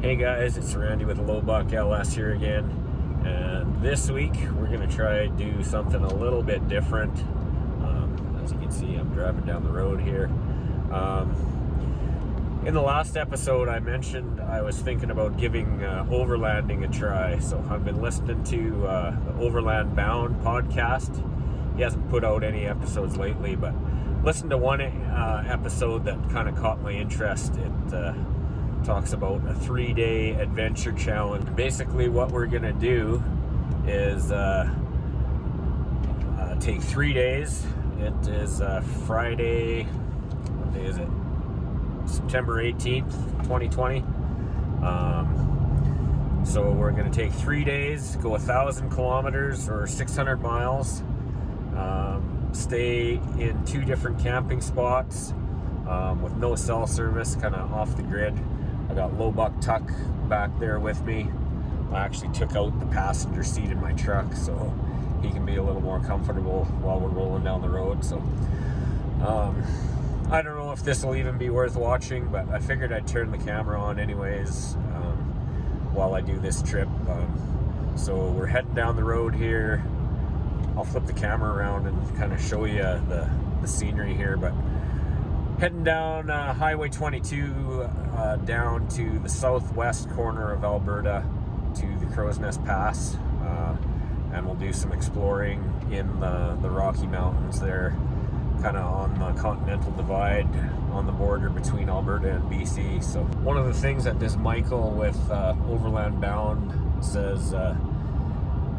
Hey guys, it's Randy with Low Buck LS here again, and this week we're going to try to do something a little bit different. As you can see, I'm driving down the road here. In the last episode I mentioned I was thinking about giving overlanding a try, so I've been listening to the Overland Bound podcast. He hasn't put out any episodes lately, but listened to one episode that kind of caught my interest. It talks about a 3-day adventure challenge. Basically what we're gonna do is take 3 days. It is Friday, what day is it? September 18th, 2020. So we're gonna take 3 days, go 1,000 kilometers or 600 miles, stay in 2 different camping spots with no cell service, kind of off the grid. I got Low Buck Tuck back there with me. I actually took out the passenger seat in my truck so he can be a little more comfortable while we're rolling down the road. So I don't know if this will even be worth watching, but I figured I'd turn the camera on anyways while I do this trip. So we're heading down the road here. I'll flip the camera around and kind of show you the scenery here, but heading down Highway 22 down to the southwest corner of Alberta to the Crow's Nest Pass, and we'll do some exploring in the Rocky Mountains there, kind of on the Continental Divide on the border between Alberta and BC. So one of the things that this Michael with Overland Bound says,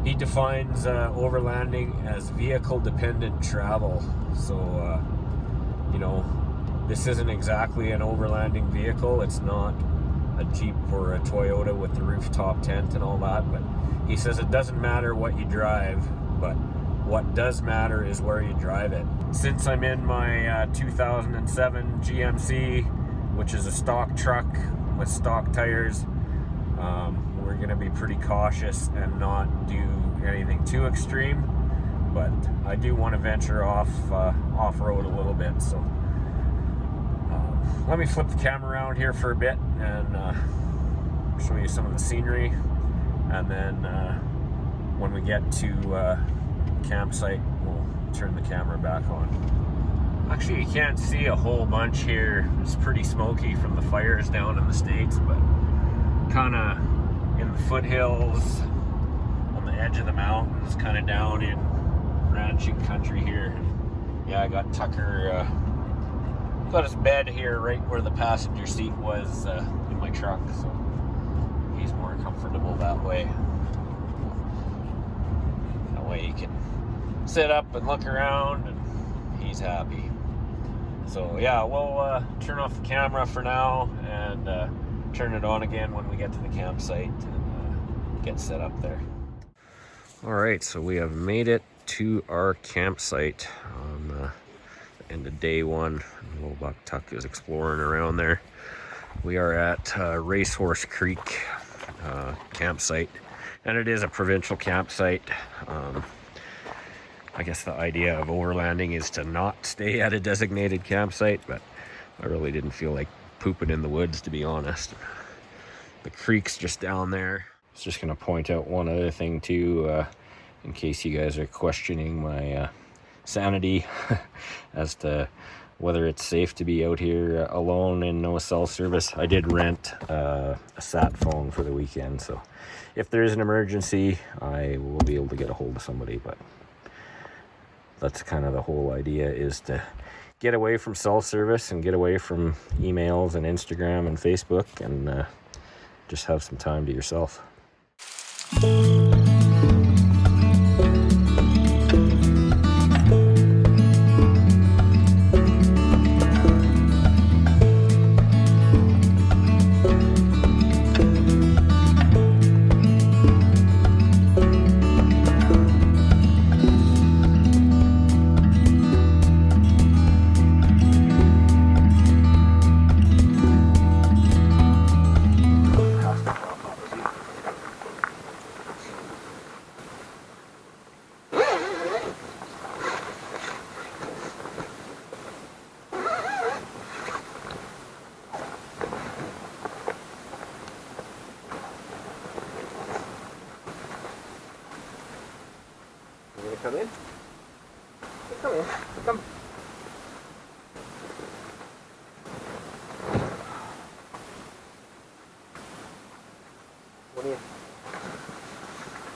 he defines overlanding as vehicle-dependent travel. So, you know, this isn't exactly an overlanding vehicle. It's not a Jeep or a Toyota with the rooftop tent and all that, but he says it doesn't matter what you drive, but what does matter is where you drive it. Since I'm in my 2007 GMC, which is a stock truck with stock tires, we're gonna be pretty cautious and not do anything too extreme, but I do want to venture off-road a little bit. So let me flip the camera around here for a bit and show you some of the scenery, and then when we get to campsite we'll turn the camera back on. Actually, you can't see a whole bunch here. It's pretty smoky from the fires down in the States, but kind of in the foothills on the edge of the mountains, kind of down in ranching country here. Yeah, I got Tucker got his bed here right where the passenger seat was in my truck, so he's more comfortable that way. That way he can sit up and look around and he's happy. So yeah, we'll turn off the camera for now and turn it on again when we get to the campsite and get set up there. Alright, so we have made it to our campsite on the end of day one. Low Buck Tuck is exploring around there. We are at Racehorse Creek campsite, and it is a provincial campsite. I guess the idea of overlanding is to not stay at a designated campsite, but I really didn't feel like pooping in the woods, to be honest. The creek's just down there. I was just gonna point out one other thing too, in case you guys are questioning my sanity as to whether it's safe to be out here alone and no cell service. I did rent a sat phone for the weekend, so if there is an emergency I will be able to get a hold of somebody, but that's kind of the whole idea, is to get away from cell service and get away from emails and Instagram and Facebook and just have some time to yourself. come in. Come in. Come.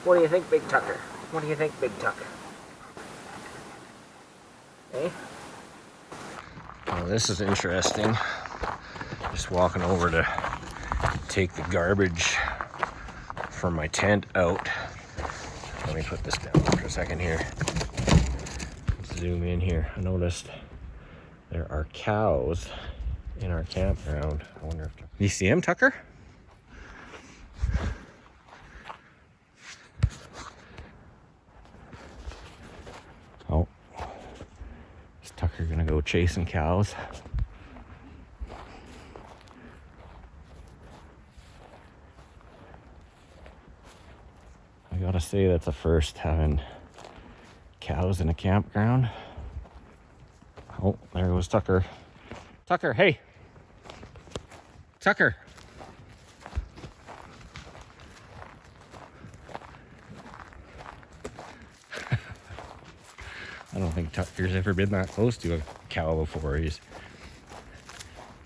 What do you think, Big Tucker? What do you think, Big Tucker? Eh? Oh, this is interesting. Just walking over to take the garbage from my tent out. Let me put this down for a second here. Let's zoom in here. I noticed there are cows in our campground. I wonder if... You see him, Tucker? Oh. Is Tucker gonna go chasing cows? I gotta say, that's a first, having cows in a campground. Oh, there goes Tucker. Tucker, hey! Tucker! I don't think Tucker's ever been that close to a cow before. He's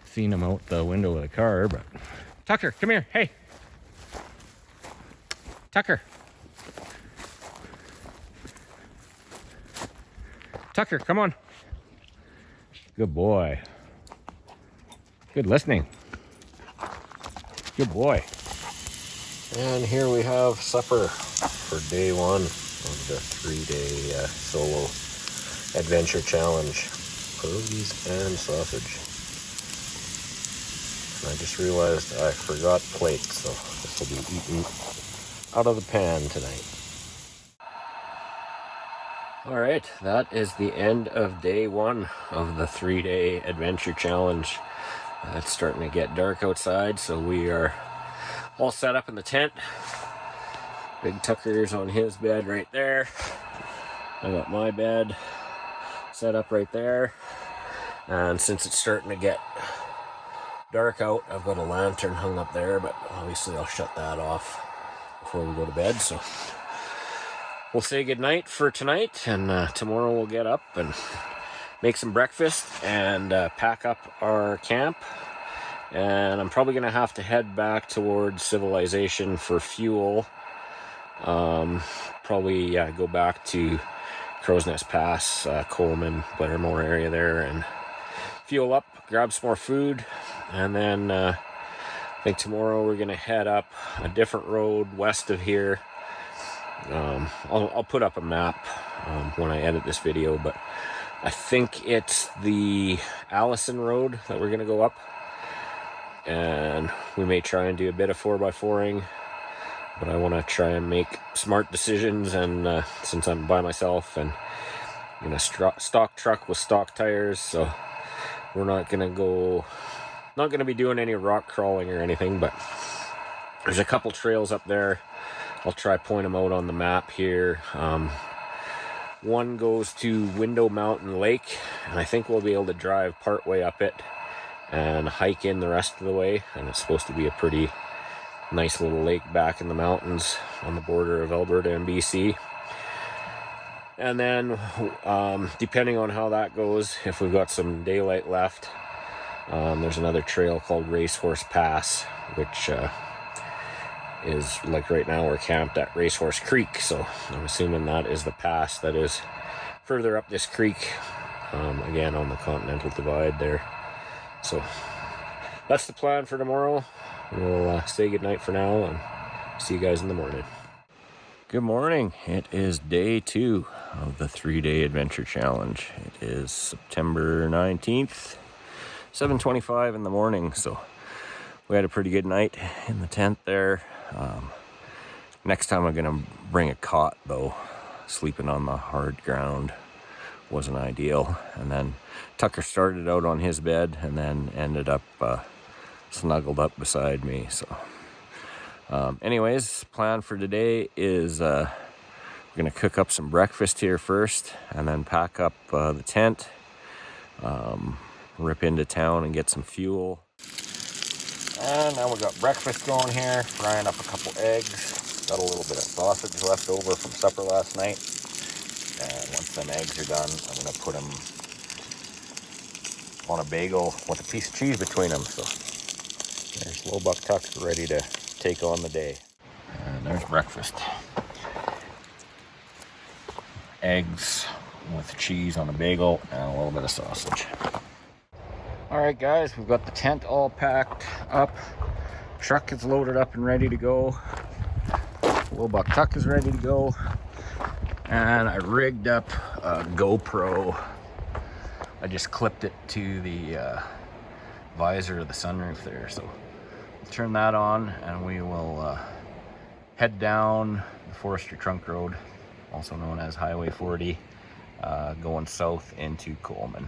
seen him out the window of the car, but... Tucker, come here, hey! Tucker! Tucker, come on. Good boy. Good listening. Good boy. And here we have supper for day one of the 3-day solo adventure challenge. Pierogies and sausage. And I just realized I forgot plates, so this will be eaten out of the pan tonight. Alright, that is the end of day one of the 3-day adventure challenge. It's starting to get dark outside, so we are all set up in the tent. Big Tucker's on his bed right there. I got my bed set up right there. And since it's starting to get dark out, I've got a lantern hung up there, but obviously I'll shut that off before we go to bed, so... We'll say goodnight for tonight, and tomorrow we'll get up and make some breakfast and pack up our camp. And I'm probably going to have to head back towards civilization for fuel. Probably go back to Crow's Nest Pass, Coleman, Blairmore area there, and fuel up, grab some more food. And then I think tomorrow we're going to head up a different road west of here. I'll put up a map when I edit this video, but I think it's the Allison Road that we're going to go up, and we may try and do a bit of 4x4ing, but I want to try and make smart decisions, and since I'm by myself and in a stock truck with stock tires, so we're not going to be doing any rock crawling or anything, but there's a couple trails up there. I'll try point them out on the map here. One goes to Window Mountain Lake, and I think we'll be able to drive part way up it and hike in the rest of the way. And it's supposed to be a pretty nice little lake back in the mountains on the border of Alberta and BC. And then, depending on how that goes, if we've got some daylight left, there's another trail called Racehorse Pass, which... is like right now we're camped at Racehorse Creek, so I'm assuming that is the pass that is further up this creek, again on the Continental Divide there. So that's the plan for tomorrow. We'll say goodnight for now and see you guys in the morning. Good morning. It is day 2 of the 3-day adventure challenge. It is September 19th, 7:25 in the morning, so we had a pretty good night in the tent there. Next time I'm gonna bring a cot though. Sleeping on the hard ground wasn't ideal. And then Tucker started out on his bed and then ended up snuggled up beside me. So anyways, plan for today is we're gonna cook up some breakfast here first and then pack up the tent, rip into town and get some fuel. And now we got breakfast going here, frying up a couple eggs. Got a little bit of sausage left over from supper last night. once them eggs are done, I'm going to put them on a bagel with a piece of cheese between them. So there's little buck Tuck ready to take on the day. And there's breakfast. Eggs with cheese on a bagel and a little bit of sausage. Alright guys, we've got the tent all packed up. Truck is loaded up and ready to go. Little buck Tuck is ready to go. And I rigged up a GoPro. I just clipped it to the visor of the sunroof there. So we'll turn that on and we will head down the Forestry Trunk Road, also known as Highway 40, going south into Coleman.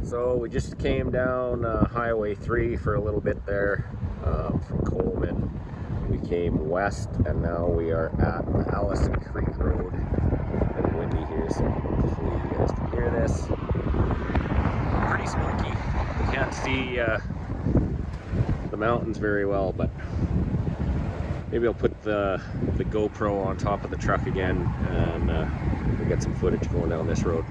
So we just came down Highway 3 for a little bit there from Coleman. We came west and now we are at the Allison Creek Road. It's windy here, so hopefully you guys can hear this. Pretty smoky. You can't see the mountains very well, but maybe I'll put the GoPro on top of the truck again and we'll get some footage going down this road.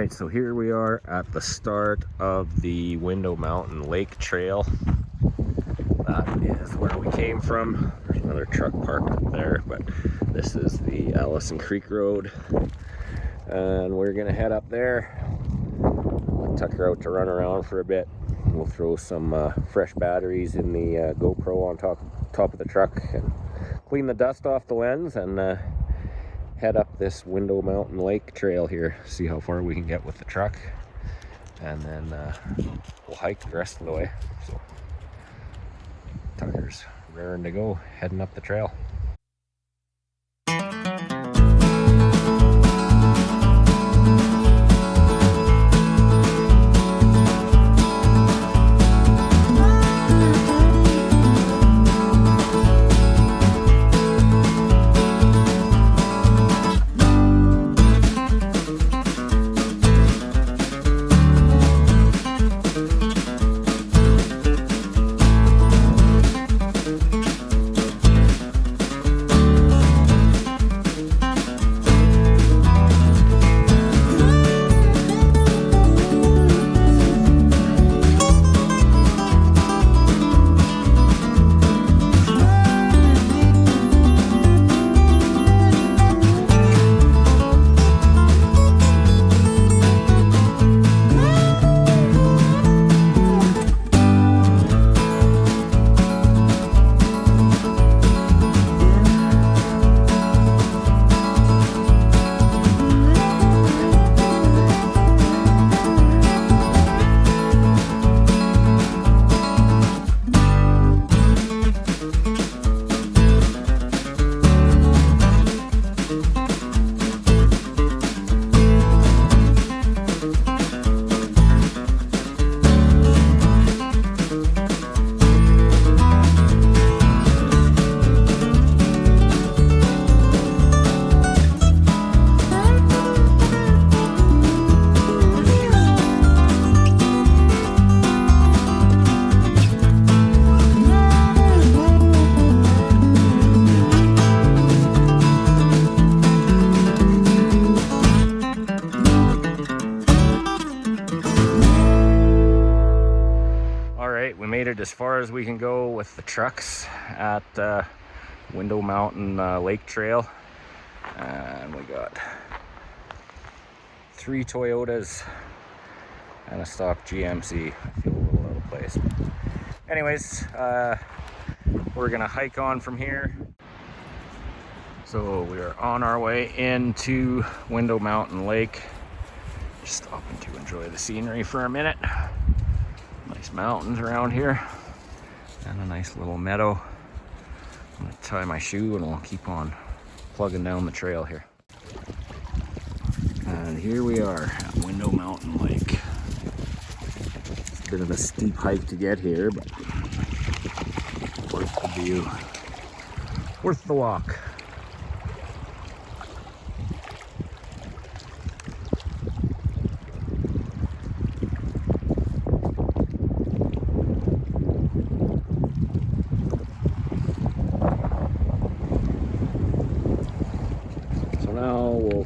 So here we are at the start of the Window Mountain Lake Trail. That is where we came from. There's another truck parked up there, but this is the Allison Creek Road. And we're gonna head up there. Let Tucker out to run around for a bit. We'll throw some fresh batteries in the GoPro on top of the truck and clean the dust off the lens and head up this Window Mountain Lake Trail here, see how far we can get with the truck, and then we'll hike the rest of the way. So Tucker's raring to go, heading up the trail. as far as we can go with the trucks at Window Mountain Lake Trail. And we got 3 Toyotas and a stock GMC. I feel a little out of place. Anyways, we're gonna hike on from here. So we are on our way into Window Mountain Lake. Just stopping to enjoy the scenery for a minute. Nice mountains around here and a nice little meadow. I'm gonna tie my shoe and we'll keep on plugging down the trail here. And here we are at Window Mountain Lake. It's a bit of a steep hike to get here, but worth the view, worth the walk.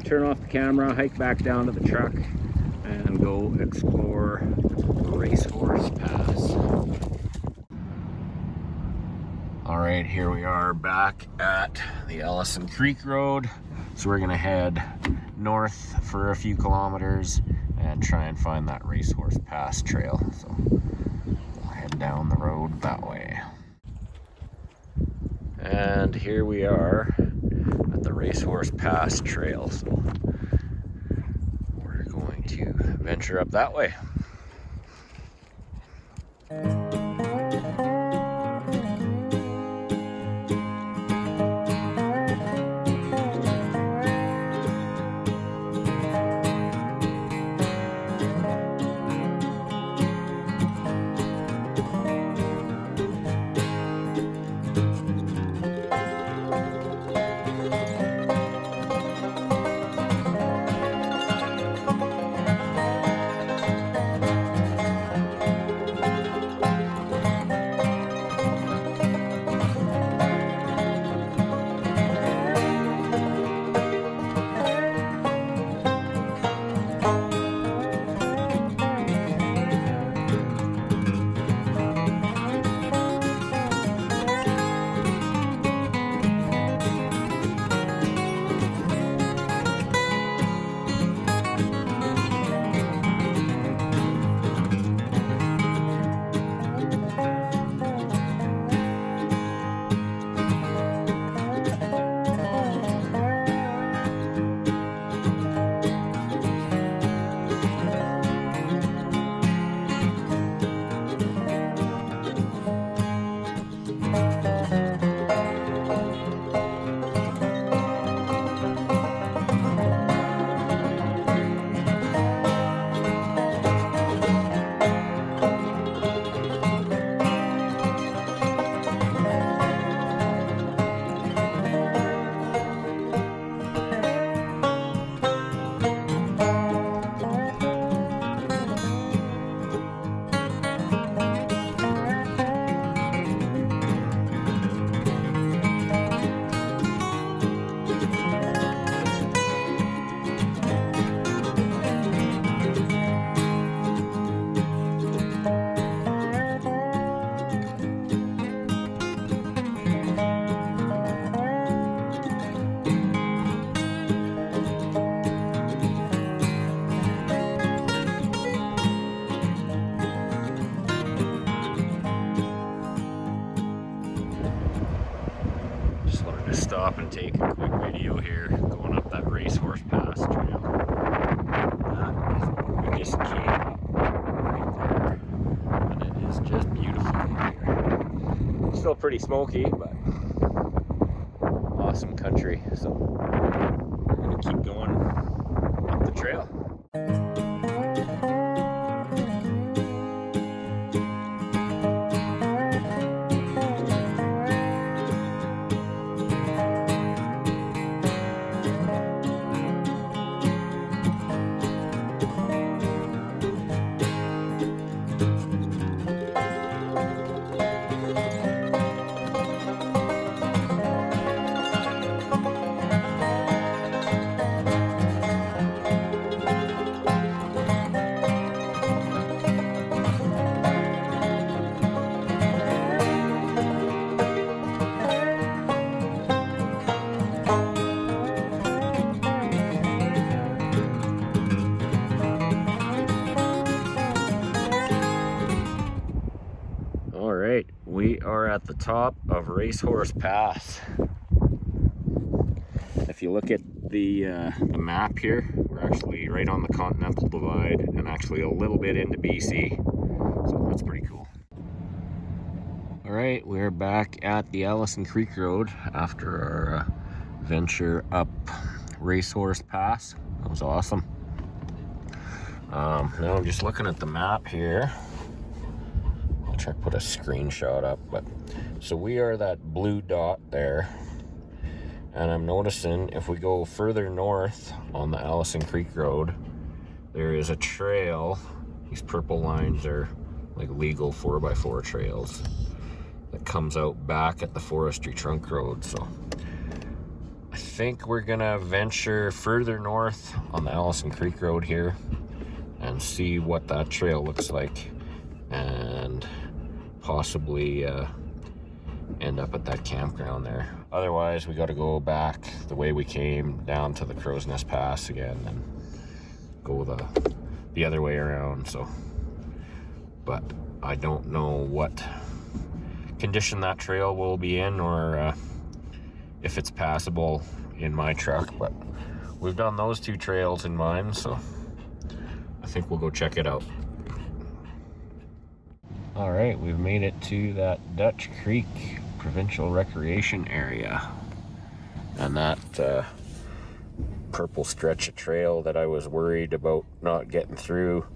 Turn off the camera, hike back down to the truck, and go explore Racehorse Pass. All right, here we are back at the Ellison Creek Road. So we're gonna head north for a few kilometers and try and find that Racehorse Pass trail. So we'll head down the road that way. And here we are at the Racehorse Pass trail. So we're going to venture up that way. Stop and take a quick video here going up that Racehorse Pass trail. That is where we just came right there, and it is just beautiful here. Still pretty smoky, but awesome country. So we're gonna keep going up the trail. at the top of Racehorse Pass. If you look at the map here, we're actually right on the Continental Divide and actually a little bit into BC. So that's pretty cool. All right, we're back at the Allison Creek Road after our venture up Racehorse Pass. That was awesome. Now I'm just looking at the map here. I'll try to put a screenshot up, but so we are that blue dot there, and I'm noticing if we go further north on the Allison Creek Road, there is a trail. These purple lines are like legal 4x4 trails that comes out back at the Forestry Trunk Road. So I think we're gonna venture further north on the Allison Creek Road here and see what that trail looks like, and possibly end up at that campground there. Otherwise, we got to go back the way we came down to the Crow's Nest Pass again and go the other way around. So, but I don't know what condition that trail will be in, or if it's passable in my truck, but we've done those two trails in mine, so I think we'll go check it out. All right, we've made it to that Dutch Creek Provincial Recreation Area, and that purple stretch of trail that I was worried about not getting through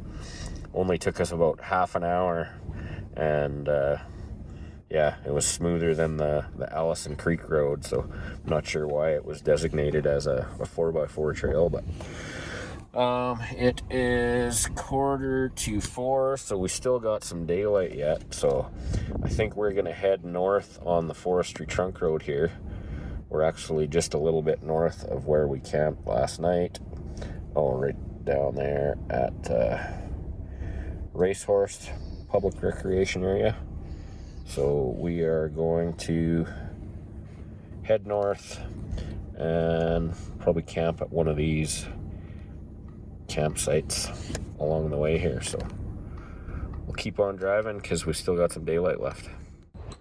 only took us about half an hour, and yeah, it was smoother than the Allison Creek Road, so I'm not sure why it was designated as a 4x4 trail, but it is 3:45, so we still got some daylight yet. So I think we're gonna head north on the Forestry Trunk Road here. We're actually just a little bit north of where we camped last night. Oh, right down there at Racehorse Public Recreation Area. So we are going to head north and probably camp at one of these campsites along the way here. So we'll keep on driving because we still got some daylight left.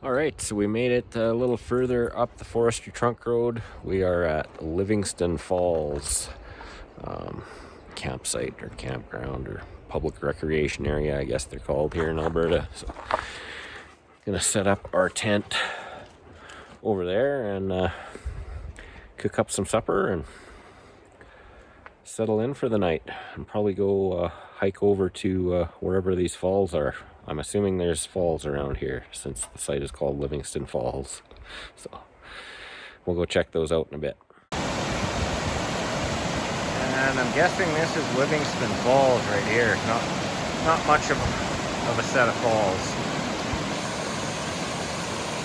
All right, so we made it a little further up the Forestry Trunk Road. We are at Livingston Falls campsite or campground or public recreation area, I guess they're called here in Alberta. So gonna set up our tent over there and cook up some supper and settle in for the night, and probably go hike over to wherever these falls are. I'm assuming there's falls around here since the site is called Livingston Falls. So we'll go check those out in a bit. And I'm guessing this is Livingston Falls right here. Not much of a set of falls.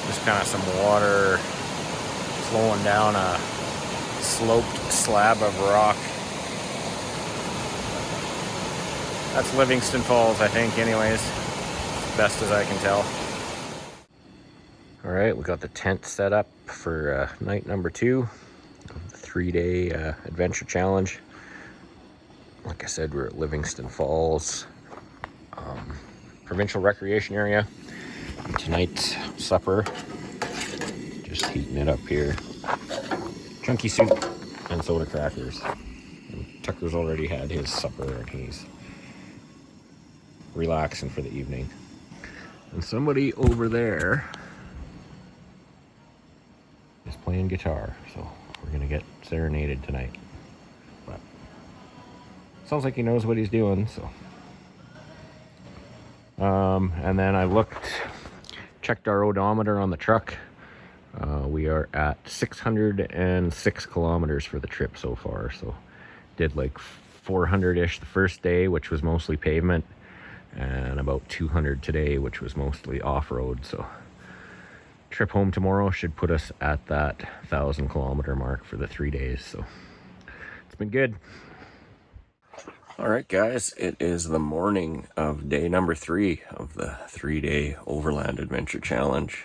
Just kind of some water flowing down a sloped slab of rock. That's Livingston Falls, I think, anyways. Best as I can tell. All right, we got the tent set up for night number 2 of the 3-day adventure challenge. Like I said, we're at Livingston Falls Provincial Recreation Area. And tonight's supper, just heating it up here. Chunky soup and soda crackers. And Tucker's already had his supper and he's relaxing for the evening. And somebody over there is playing guitar, so we're gonna get serenaded tonight. But sounds like he knows what he's doing, so. And then I checked our odometer on the truck. We are at 606 kilometers for the trip so far. So did like 400-ish the first day, which was mostly pavement, and about 200 today, which was mostly off-road. So trip home tomorrow should put us at that 1,000 kilometer mark for the 3 days. So it's been good. All right, guys, it is the morning of day number 3 of the 3-day Overland Adventure Challenge.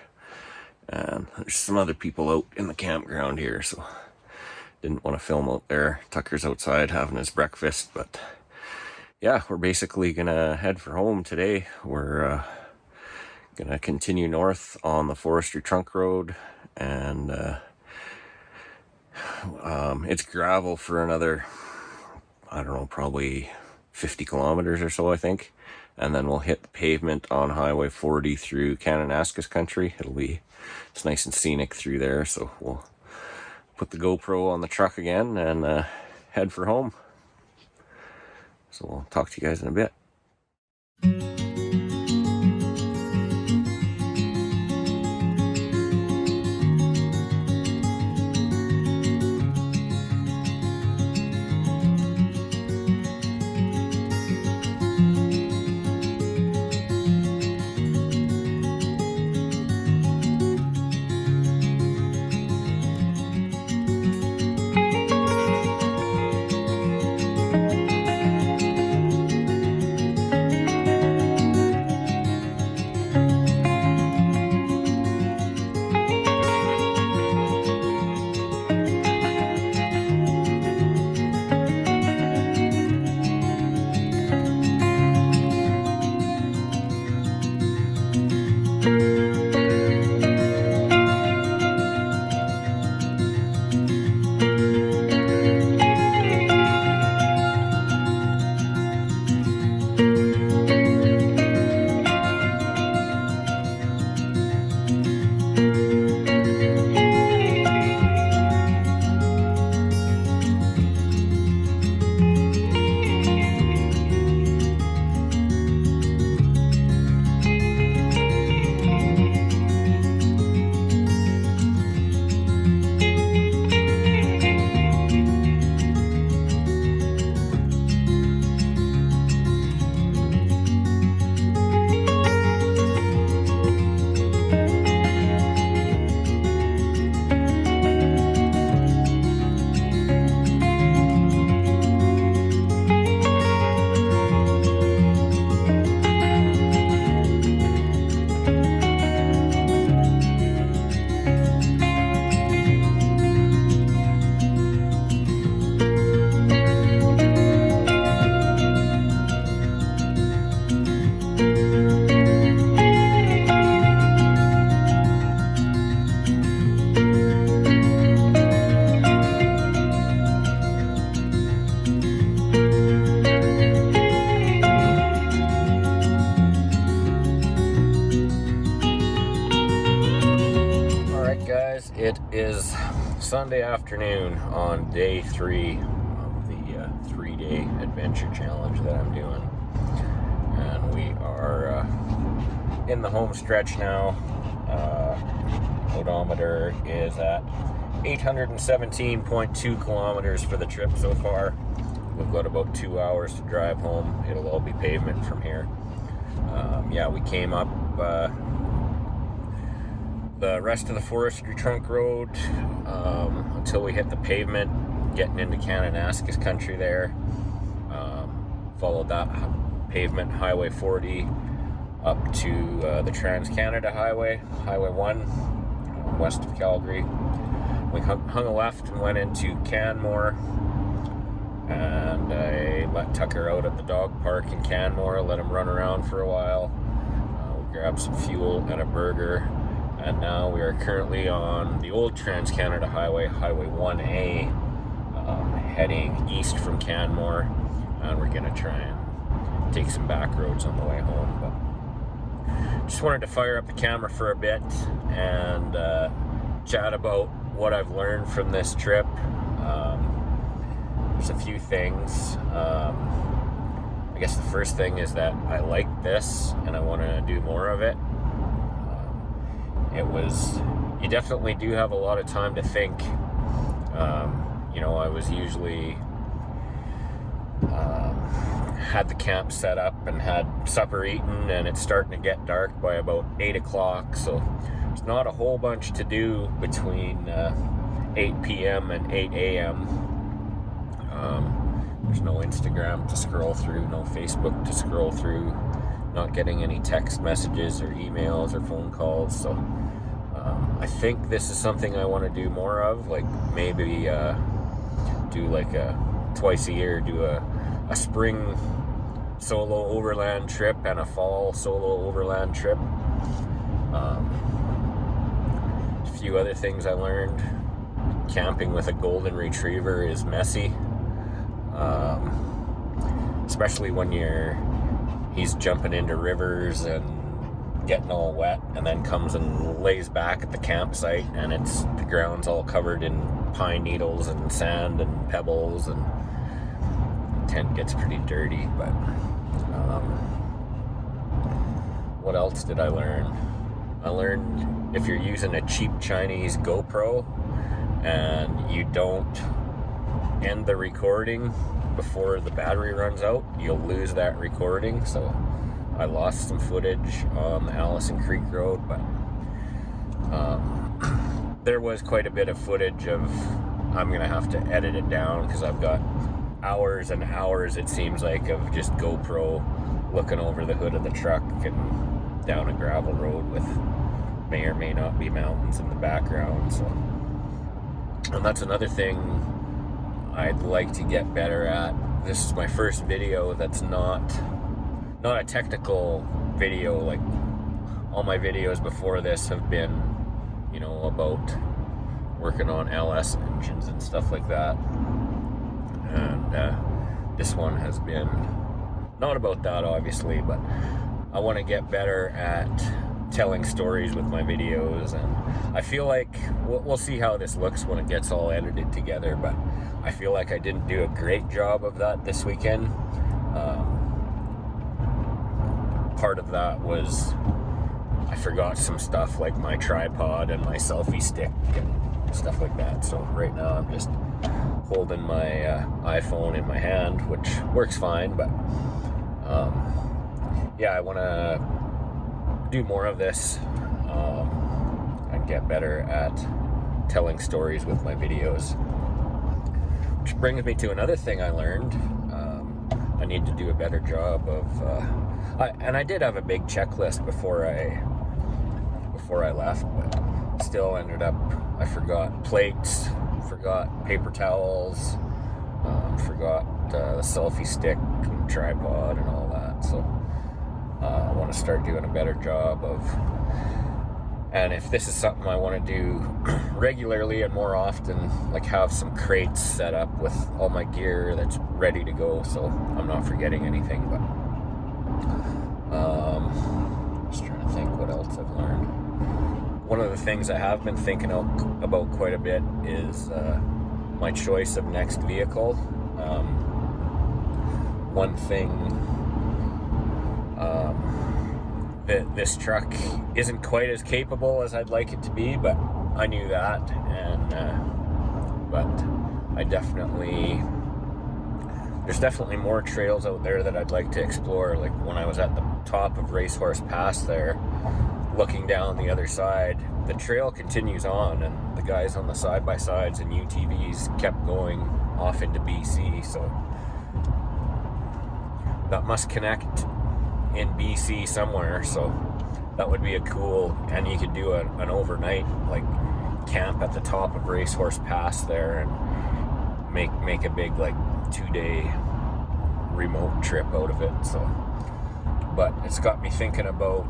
And there's some other people out in the campground here, so didn't want to film out there. Tucker's outside having his breakfast, but yeah, we're basically gonna head for home today. We're Gonna continue north on the forestry trunk road, and it's gravel for another, I don't know, probably 50 kilometers or so, I think. And then we'll hit the pavement on Highway 40 through Kananaskis Country. It's nice and scenic through there, so we'll put the GoPro on the truck again and head for home. So we'll talk to you guys in a bit. It is Sunday afternoon on day 3 of the 3-day adventure challenge that I'm doing, and we are in the home stretch now. Odometer is at 817.2 kilometers for the trip so far. We've got about 2 hours to drive home. It'll all be pavement from here. We came up the rest of the forestry trunk road until we hit the pavement, getting into Kananaskis Country there. Followed that pavement, Highway 40, up to the Trans-Canada Highway, Highway 1, west of Calgary. We hung a left and went into Canmore, and I let Tucker out at the dog park in Canmore, let him run around for a while. We grabbed some fuel and a burger. And now we are currently on the old Trans-Canada Highway, Highway 1A, heading east from Canmore, and we're going to try and take some back roads on the way home. But just wanted to fire up the camera for a bit and chat about what I've learned from this trip. There's a few things. I guess the first thing is that I like this and I want to do more of it. You definitely do have a lot of time to think. I was usually had the camp set up and had supper eaten, and it's starting to get dark by about 8 o'clock, so there's not a whole bunch to do between 8 p.m. and 8 a.m. There's no Instagram to scroll through, no Facebook to scroll through, not getting any text messages or emails or phone calls, so I think this is something I want to do more of, like maybe do like twice a year, do a spring solo overland trip and a fall solo overland trip. A few other things I learned. Camping with a golden retriever is messy, especially when he's jumping into rivers and getting all wet, and then comes and lays back at the campsite, and the ground's all covered in pine needles and sand and pebbles, and the tent gets pretty dirty. But what else did I learn? I learned if you're using a cheap Chinese GoPro and you don't end the recording before the battery runs out, you'll lose that recording. So I lost some footage on the Allison Creek Road, but there was quite a bit of footage of, I'm gonna have to edit it down because I've got hours and hours, it seems like, of just GoPro looking over the hood of the truck and down a gravel road with may or may not be mountains in the background. So, and that's another thing I'd like to get better at. This is my first video that's not a technical video. Like, all my videos before this have been, about working on LS engines and stuff like that. And this one has been not about that, obviously, but I want to get better at telling stories with my videos, and I feel like we'll see how this looks when it gets all edited together, but I feel like I didn't do a great job of that this weekend. Part of that was I forgot some stuff like my tripod and my selfie stick and stuff like that. So right now I'm just holding my iPhone in my hand, which works fine, but yeah, I want to do more of this and get better at telling stories with my videos. Which brings me to another thing I learned. I need to do a better job of and I did have a big checklist before I left, but still ended up, I forgot plates, forgot paper towels, forgot the selfie stick and tripod and all that. So I want to start doing a better job of, and if this is something I want to do regularly and more often, like have some crates set up with all my gear that's ready to go, so I'm not forgetting anything. But just trying to think what else I've learned. One of the things I have been thinking about quite a bit is my choice of next vehicle. One thing, this truck isn't quite as capable as I'd like it to be, but I knew that, and but there's definitely more trails out there that I'd like to explore. Like when I was at the top of Racehorse Pass there, looking down the other side, the trail continues on, and the guys on the side-by-sides and UTVs kept going off into BC, so that must connect in BC somewhere. So that would be a cool, and you could do an overnight like camp at the top of Racehorse Pass there and make a big like 2-day remote trip out of it. So, but it's got me thinking about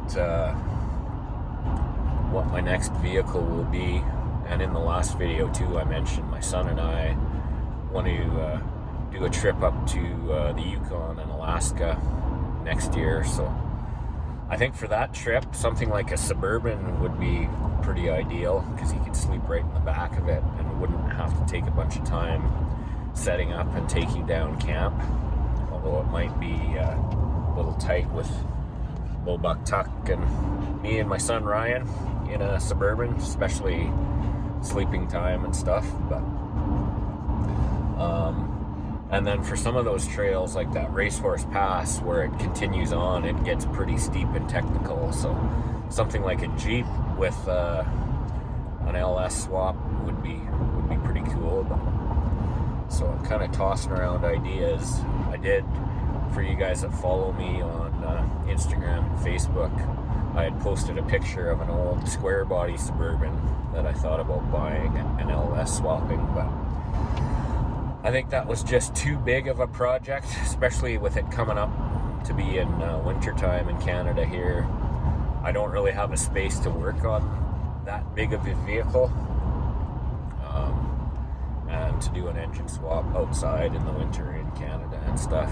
what my next vehicle will be. And in the last video too, I mentioned my son and I want to do a trip up to the Yukon and Alaska next year. So I think for that trip, something like a Suburban would be pretty ideal, because you could sleep right in the back of it and wouldn't have to take a bunch of time setting up and taking down camp, although it might be a little tight with Bull Buck Tuck and me and my son Ryan in a Suburban, especially sleeping time and stuff. But and then for some of those trails like that Racehorse Pass where it continues on, it gets pretty steep and technical, so something like a Jeep with an LS swap would be pretty cool. But, so I'm kind of tossing around ideas. I did, for you guys that follow me on Instagram and Facebook, I had posted a picture of an old square body Suburban that I thought about buying and LS swapping, but I think that was just too big of a project, especially with it coming up to be in winter time in Canada here. I don't really have a space to work on that big of a vehicle. And to do an engine swap outside in the winter in Canada and stuff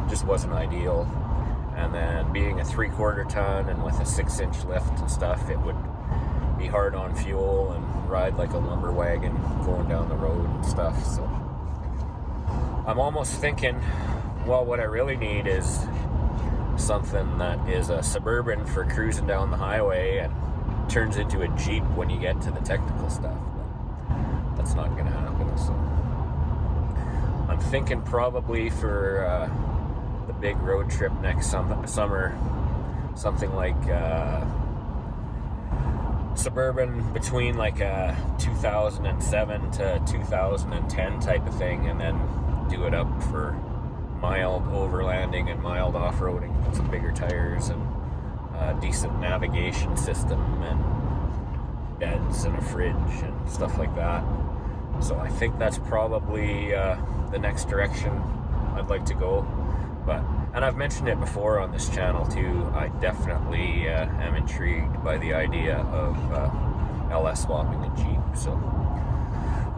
just wasn't ideal. And then being a 3/4 ton and with a 6-inch lift and stuff, it would be hard on fuel and ride like a lumber wagon going down the road and stuff. So I'm almost thinking, well, what I really need is something that is a Suburban for cruising down the highway and turns into a Jeep when you get to the technical stuff. But that's not going to happen. So I'm thinking probably for the big road trip next summer, something like Suburban between like a 2007 to 2010 type of thing, and then do it up for mild overlanding and mild off-roading with some bigger tires and a decent navigation system and beds and a fridge and stuff like that. So I think that's probably the next direction I'd like to go. And I've mentioned it before on this channel too, I definitely am intrigued by the idea of LS swapping a Jeep. So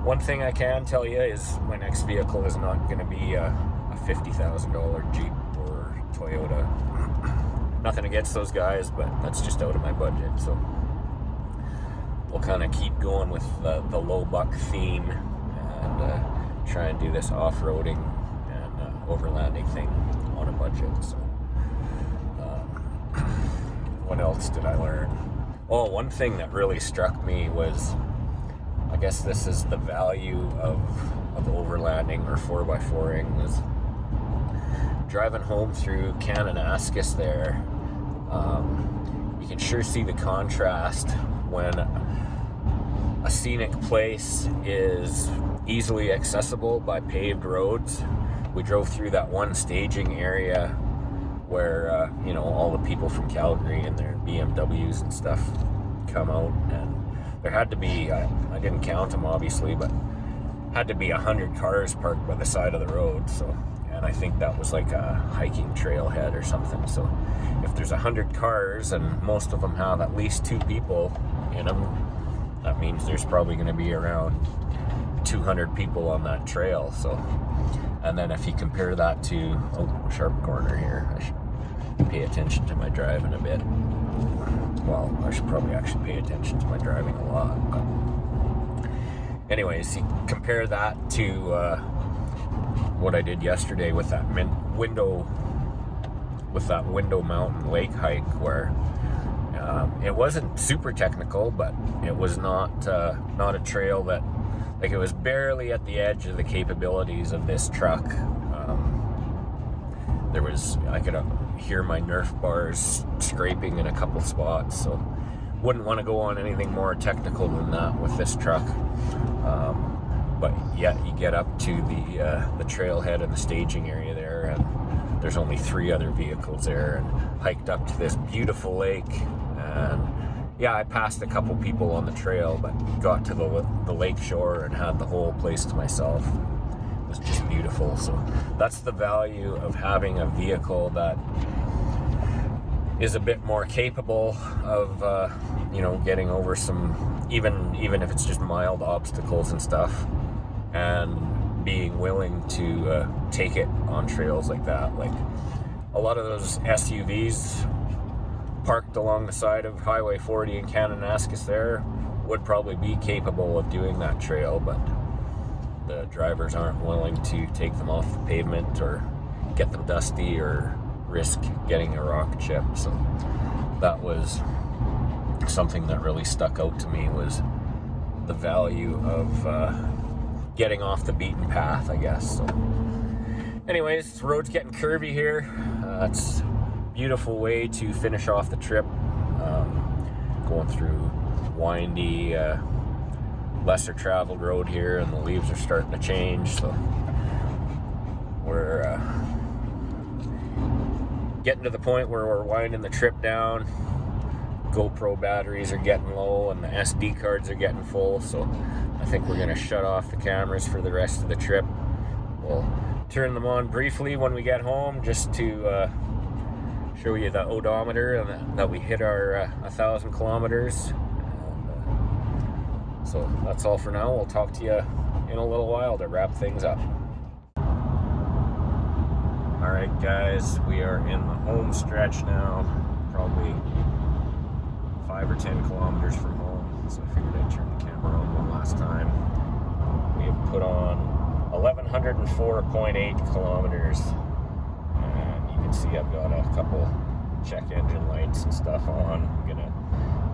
one thing I can tell you is my next vehicle is not going to be a $50,000 Jeep or Toyota. Nothing against those guys, but that's just out of my budget. So we'll kind of keep going with the low buck theme and try and do this off-roading and overlanding thing on a budget. So what else did I learn? Oh, one thing that really struck me was, I guess this is the value of overlanding or 4x4ing, was driving home through Kananaskis there. You can sure see the contrast when a scenic place is easily accessible by paved roads. We drove through that one staging area where all the people from Calgary and their BMWs and stuff come out, and there had to be, I didn't count them obviously, but had to be 100 cars parked by the side of the road. So, and I think that was like a hiking trailhead or something. So if there's 100 cars and most of them have at least 2 people in them, that means there's probably going to be around 200 people on that trail. So, and then if you compare that to, sharp corner here, I should pay attention to my driving a bit. Well, I should probably actually pay attention to my driving a lot, but anyways, you compare that to what I did yesterday with that window mountain lake hike, where it wasn't super technical, but it was not a trail that, like, it was barely at the edge of the capabilities of this truck. I could hear my Nerf bars scraping in a couple spots, so wouldn't want to go on anything more technical than that with this truck. But yet you get up to the trailhead and the staging area there, and there's only 3 other vehicles there, and hiked up to this beautiful lake. And yeah, I passed a couple people on the trail, but got to the lake shore and had the whole place to myself. It was just beautiful. So that's the value of having a vehicle that is a bit more capable of getting over some, even if it's just mild obstacles and stuff, and being willing to take it on trails like that. Like a lot of those SUVs parked along the side of Highway 40 in Kananaskis there would probably be capable of doing that trail, but the drivers aren't willing to take them off the pavement or get them dusty or risk getting a rock chip. So that was something that really stuck out to me, was the value of getting off the beaten path, I guess. So anyways, the road's getting curvy here. It's a beautiful way to finish off the trip, going through windy, lesser traveled road here, and the leaves are starting to change, so we're getting to the point where we're winding the trip down. GoPro batteries are getting low and the SD cards are getting full, so I think we're going to shut off the cameras for the rest of the trip. We'll turn them on briefly when we get home, just to show you the odometer and that we hit our 1,000 kilometers. And, so that's all for now. We'll talk to you in a little while to wrap things up. Alright guys, we are in the home stretch now, probably 5 or 10 kilometers from home, so I figured I'd turn the camera on one last time. We have put on 1,104.8 kilometers, and you can see I've got a couple check engine lights and stuff on. I'm gonna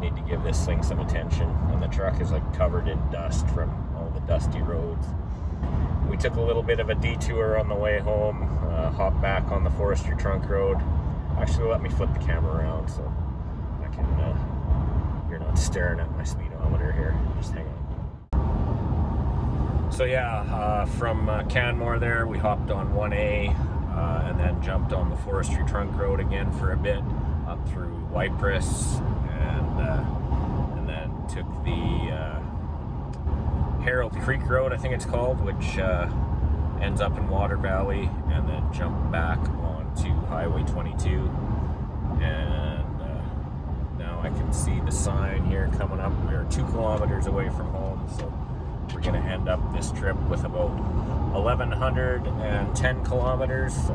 need to give this thing some attention, and the truck is like covered in dust from all the dusty roads. We took a little bit of a detour on the way home, hopped back on the forestry trunk road. Actually, let me flip the camera around so I can, you're not staring at my speedometer here. Just hang on. So yeah, from Canmore there, we hopped on 1A and then jumped on the forestry trunk road again for a bit, up through Cypress, and then took the Harold Creek Road, I think it's called, which ends up in Water Valley, and then jump back onto Highway 22. And now I can see the sign here coming up. We are 2 kilometers away from home, so we're going to end up this trip with about 1,110 kilometers. So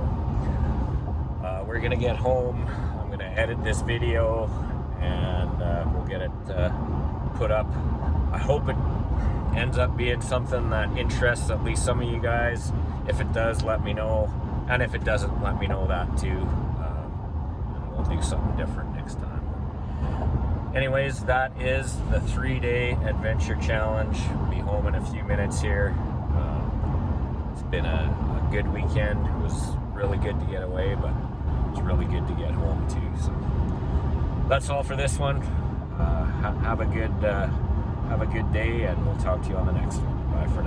we're going to get home. I'm going to edit this video, and we'll get it put up. I hope it ends up being something that interests at least some of you guys. If it does, let me know, and if it doesn't, let me know that too, and we'll do something different next time. Anyways, that is the 3-day adventure challenge. We'll be home in a few minutes here. It's been a good weekend. It was really good to get away, but it's really good to get home too. So that's all for this one. Have a good day, and we'll talk to you on the next one. Bye for now.